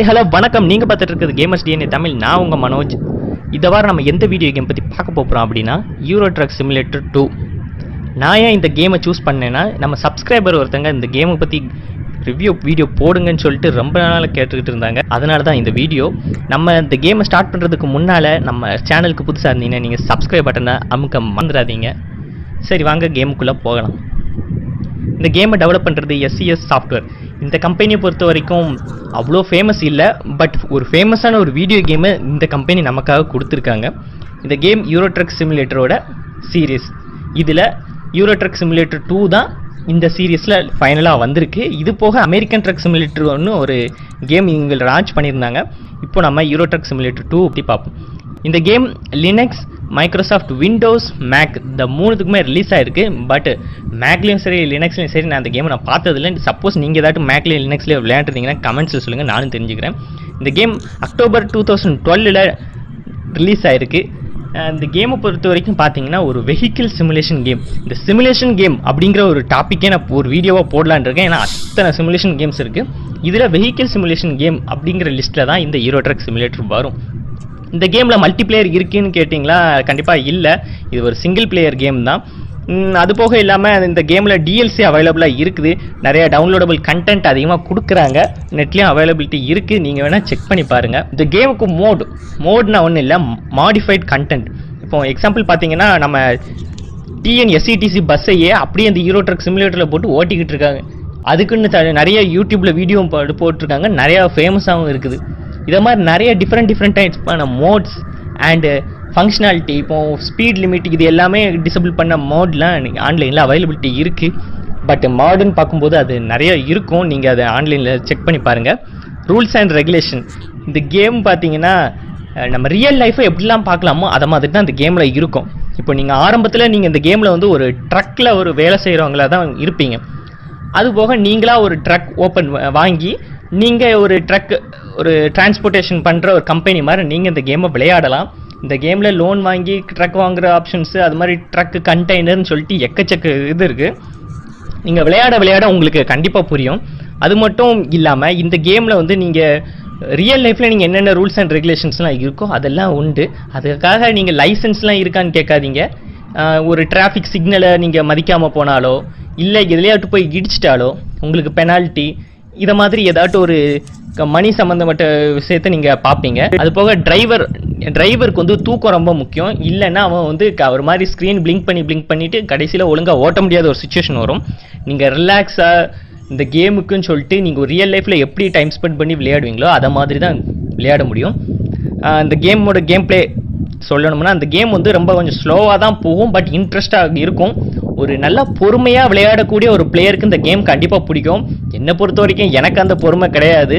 Hi hello வணக்கம். நீங்கள் பார்த்துட்டு இருக்கிறது கேமர்ஸ் டிஎன்ஏ தமிழ். நான் உங்கள் மனோஜ். இந்த வாரம் நம்ம எந்த வீடியோ கேம் பற்றி பார்க்க போகிறோம் அப்படின்னா யூரோ ட்ரக் சிமுலேட்டர் 2. நான் ஏன் இந்த கேமை சூஸ் பண்ணேன்னா, நம்ம சப்ஸ்கிரைபர் ஒருத்தங்க இந்த கேமை பற்றி ரிவ்யூ வீடியோ போடுங்கன்னு சொல்லிட்டு ரொம்ப நாள் கேட்டுக்கிட்டு இருந்தாங்க. அதனால தான் இந்த வீடியோ. நம்ம இந்த கேமை ஸ்டார்ட் பண்ணுறதுக்கு முன்னால் நம்ம சேனலுக்கு புதுசாக இருந்தீங்கன்னா நீங்கள் சப்ஸ்கிரைப் பட்டனை அமுக்க மறந்துடாதீங்க. சரி வாங்க கேமுக்குள்ளே போகலாம். இந்த கேமை டெவலப் பண்ணுறது SCS சாஃப்ட்வேர். இந்த கம்பெனியை பொறுத்த வரைக்கும் அவ்வளோ ஃபேமஸ் இல்லை, பட் ஒரு ஃபேமஸான ஒரு வீடியோ கேமை இந்த கம்பெனி நமக்காக கொடுத்துருக்காங்க. இந்த கேம் யூரோ ட்ரக் சிமுலேட்டரோட சீரீஸ். இதில் யூரோ ட்ரக் சிமுலேட்டர் 2 தான் இந்த சீரீஸில் ஃபைனலாக வந்திருக்கு. இது போக அமெரிக்கன் ட்ரக் சிமுலேட்டர் ஒன்று ஒரு கேம் இவங்க லான்ச் பண்ணியிருந்தாங்க. இப்போ நம்ம யூரோ ட்ரக் சிமுலேட்டர் 2 பற்றி பார்ப்போம். இந்த game Linux, Microsoft Windows, Mac இந்த மூணுத்துக்குமே ரிலீஸ் ஆகிருக்கு. பட் மேக்லேயும் சரி லினக்ஸ்லையும் சரி நான் அந்த கேமை நான் பார்த்ததில்லை. சப்போஸ் நீங்கள் ஏதாட்டும் மேக்லேயும் லினக்ஸ்லேயே விளையாண்டுருந்தீங்கன்னா கமெண்ட்ஸில் சொல்லுங்கள், நானும் தெரிஞ்சுக்கிறேன். இந்த கேம் அக்டோபர் 2012 ரிலீஸ் ஆகிருக்கு. இந்த கேமை பொறுத்த வரைக்கும் பார்த்தீங்கன்னா ஒரு வெஹிக்கிள் சிமுலேஷன் கேம். இந்த சிமுலேஷன் கேம் அப்படிங்கிற ஒரு டாப்பிக்கே நான் ஒரு வீடியோவாக போடலான்னு இருக்கேன். ஏன்னா அத்தனை சிமுலேஷன் கேம்ஸ் இருக்குது. இதில் வெஹிக்கிள் சிமுலேஷன் கேம் அப்படிங்கிற லிஸ்ட்டில் தான் இந்த யூரோ ட்ரக் சிமுலேட்டர் வரும். இந்த கேமில் மல்டிப்ளேயர் இருக்குன்னு கேட்டிங்களா, கண்டிப்பாக இல்லை. இது ஒரு சிங்கிள் பிளேயர் கேம் தான். அது போக இல்லாமல் இந்த கேமில் DLC அவைலபிளாக இருக்குது. நிறைய டவுன்லோடபிள் கண்டென்ட் அதிகமாக கொடுக்குறாங்க. நெட்லேயும் அவைலபிலிட்டி இருக்குது, நீங்கள் வேணால் செக் பண்ணி பாருங்கள். இந்த கேமுக்கு மோட்னா ஒன்றும் இல்லை, மாடிஃபைட் கண்டென்ட். இப்போ எக்ஸாம்பிள் பார்த்தீங்கன்னா நம்ம TNSETC பஸ்ஸையே அப்படியே அந்த யூரோ ட்ரக் சிமுலேட்டரில் போட்டு ஓட்டிக்கிட்டு இருக்காங்க. அதுக்குன்னு நிறைய யூடியூப்பில் வீடியோ போட்டிருக்காங்க, நிறையா ஃபேமஸாகவும் இருக்குது. இதை மாதிரி நிறைய டிஃப்ரெண்ட் டைப்ஸான மோட்ஸ் அண்டு ஃபங்க்ஷனாலிட்டி, இப்போது ஸ்பீட் லிமிட், இது எல்லாமே டிசபிள் பண்ண மோட்லாம் ஆன்லைனில் அவைலபிலிட்டி இருக்குது. பட் மாடர்ன் பார்க்கும்போது அது நிறைய இருக்கும், நீங்கள் அதை ஆன்லைனில் செக் பண்ணி பாருங்கள். Rules and regulation. இந்த கேம் பார்த்தீங்கன்னா நம்ம ரியல் லைஃப்பை எப்படிலாம் பார்க்கலாமோ அதை மாதிரி தான் இந்த கேமில் இருக்கும். இப்போ நீங்கள் ஆரம்பத்தில் நீங்கள் இந்த கேமில் வந்து ஒரு ட்ரக்கில் ஒரு வேலை செய்கிறவங்களா தான் இருப்பீங்க. அதுபோக நீங்களாக ஒரு ட்ரக் வாங்கி நீங்கள் ஒரு டிரான்ஸ்போர்ட்டேஷன் பண்ணுற ஒரு கம்பெனி மாதிரி நீங்கள் இந்த கேமை விளையாடலாம். இந்த கேமில் லோன் வாங்கி ட்ரக் வாங்குகிற ஆப்ஷன்ஸு, அது மாதிரி ட்ரக்கு கண்டெய்னர்னு சொல்லிட்டு எக்கச்சக்க இது இருக்குது. நீங்கள் விளையாட உங்களுக்கு கண்டிப்பாக புரியும். அது மட்டும் இல்லாமல் இந்த கேமில் வந்து நீங்கள் ரியல் லைஃப்பில் நீங்கள் என்னென்ன ரூல்ஸ் அண்ட் ரெகுலேஷன்ஸ்லாம் இருக்கோ அதெல்லாம் உண்டு. அதுக்காக நீங்கள் லைசன்ஸ்லாம் இருக்கான்னு கேட்காதீங்க. ஒரு டிராஃபிக் சிக்னலை நீங்கள் மதிக்காமல் போனாலோ இல்லை எதுலையாட்டு போய் இடிச்சிட்டாலோ உங்களுக்கு பெனால்ட்டி, இதை மாதிரி ஏதாட்டும் ஒரு மணி சம்மந்தப்பட்ட விஷயத்தை நீங்கள் பார்ப்பீங்க. அது போக டிரைவருக்கு வந்து தூக்கம் ரொம்ப முக்கியம். இல்லைன்னா அவன் வந்து ஒரு மாதிரி ஸ்க்ரீன் பிளிங்க் பண்ணிவிட்டு கடைசியில் ஒழுங்காக ஓட்ட முடியாத ஒரு சுச்சுவேஷன் வரும். நீங்கள் ரிலாக்ஸாக இந்த கேமுக்குன்னு சொல்லிட்டு நீங்கள் ரியல் லைஃப்பில் எப்படி டைம் ஸ்பெண்ட் பண்ணி விளையாடுவீங்களோ அதை மாதிரி தான் விளையாட முடியும். இந்த கேமோட கேம் பிளே சொல்லணும்னா அந்த கேம் வந்து ரொம்ப கொஞ்சம் ஸ்லோவாக தான் போகும், பட் இன்ட்ரெஸ்டாக இருக்கும். ஒரு நல்ல பொறுமையாக விளையாடக்கூடிய ஒரு பிளேயருக்கு இந்த கேம் கண்டிப்பாக பிடிக்கும். என்னை பொறுத்த வரைக்கும் எனக்கு அந்த பொறுமை கிடையாது,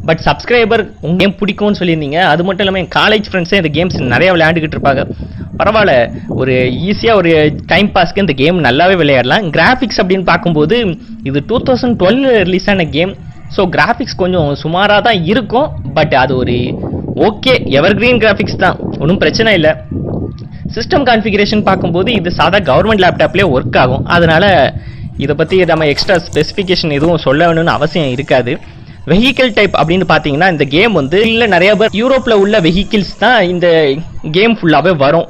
பட் சப்ஸ்கிரைபர் உங்கள் கேம் பிடிக்கும்னு சொல்லியிருந்தீங்க. அது மட்டும் இல்லாமல் என் காலேஜ் ஃப்ரெண்ட்ஸே இந்த கேம்ஸ் நிறையா விளையாண்டுக்கிட்டு இருப்பாங்க. பரவாயில்ல, ஒரு ஈஸியாக ஒரு டைம் பாஸ்க்கு இந்த கேம் நல்லாவே விளையாடலாம். கிராஃபிக்ஸ் அப்படின்னு பார்க்கும்போது இது 2012 ரிலீஸ் ஆன கேம். ஸோ கிராஃபிக்ஸ் கொஞ்சம் சுமாராக தான் இருக்கும், பட் அது ஒரு ஓகே எவர்கிரீன் கிராஃபிக்ஸ் தான், ஒன்றும் பிரச்சனை இல்லை. சிஸ்டம் கான்ஃபிகரேஷன் பார்க்கும்போது இது சாதா கவர்மெண்ட் லேப்டாப்லேயே ஒர்க் ஆகும். அதனால் இதை பற்றி நம்ம எக்ஸ்ட்ரா ஸ்பெசிஃபிகேஷன் எதுவும் சொல்ல வேணும்னு அவசியம் இருக்காது. வெஹிக்கிள் டைப் அப்படின்னு பார்த்தீங்கன்னா இந்த கேம் வந்து இல்லை நிறைய பேர் யூரோப்பில் உள்ள வெஹிக்கிள்ஸ் தான் இந்த கேம் ஃபுல்லாகவே வரும்.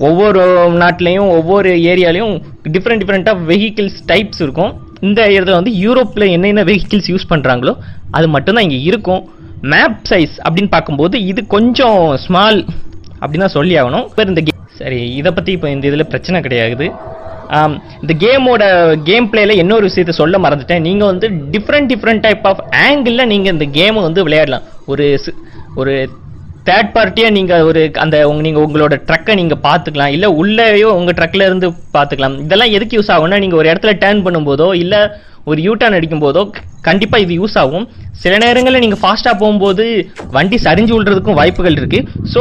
ஒவ்வொரு நாட்டிலையும் ஒவ்வொரு ஏரியாலையும் டிஃப்ரெண்ட்டாக வெஹிக்கிள்ஸ் டைப்ஸ் இருக்கும். இந்த இடத்துல வந்து யூரோப்பில் என்னென்ன வெஹிக்கிள்ஸ் யூஸ் பண்ணுறாங்களோ அது மட்டும்தான் இங்கே இருக்கும். மேப் சைஸ் அப்படின்னு பார்க்கும்போது இது கொஞ்சம் ஸ்மால் அப்படின்னு தான் சொல்லி ஆகணும். இப்போ இந்த சரி, இதை பற்றி இப்போ இந்த இதில் பிரச்சனை கிடையாது. இந்த கேமோட கேம் பிளேயில் இன்னொரு விஷயத்தை சொல்ல மறந்துட்டேன். நீங்கள் வந்து டிஃப்ரெண்ட் டைப் ஆஃப் ஆங்கிளில் நீங்கள் இந்த கேமை வந்து விளையாடலாம். ஒரு தேர்ட் பார்ட்டியாக நீங்கள் நீங்கள் உங்களோட ட்ரக்கை நீங்கள் பார்த்துக்கலாம், இல்லை உள்ளேயோ உங்கள் ட்ரக்கில் இருந்து பார்த்துக்கலாம். இதெல்லாம் எதுக்கு யூஸ் ஆகும்னா நீங்கள் ஒரு இடத்துல டர்ன் பண்ணும்போதோ இல்லை ஒரு யூட்டர்ன் அடிக்கும் போதோ கண்டிப்பாக இது யூஸ் ஆகும். சில நேரங்களில் நீங்கள் ஃபாஸ்ட்டாக போகும்போது வண்டி சரிஞ்சு விழுறதுக்கும் வாய்ப்புகள் இருக்குது. ஸோ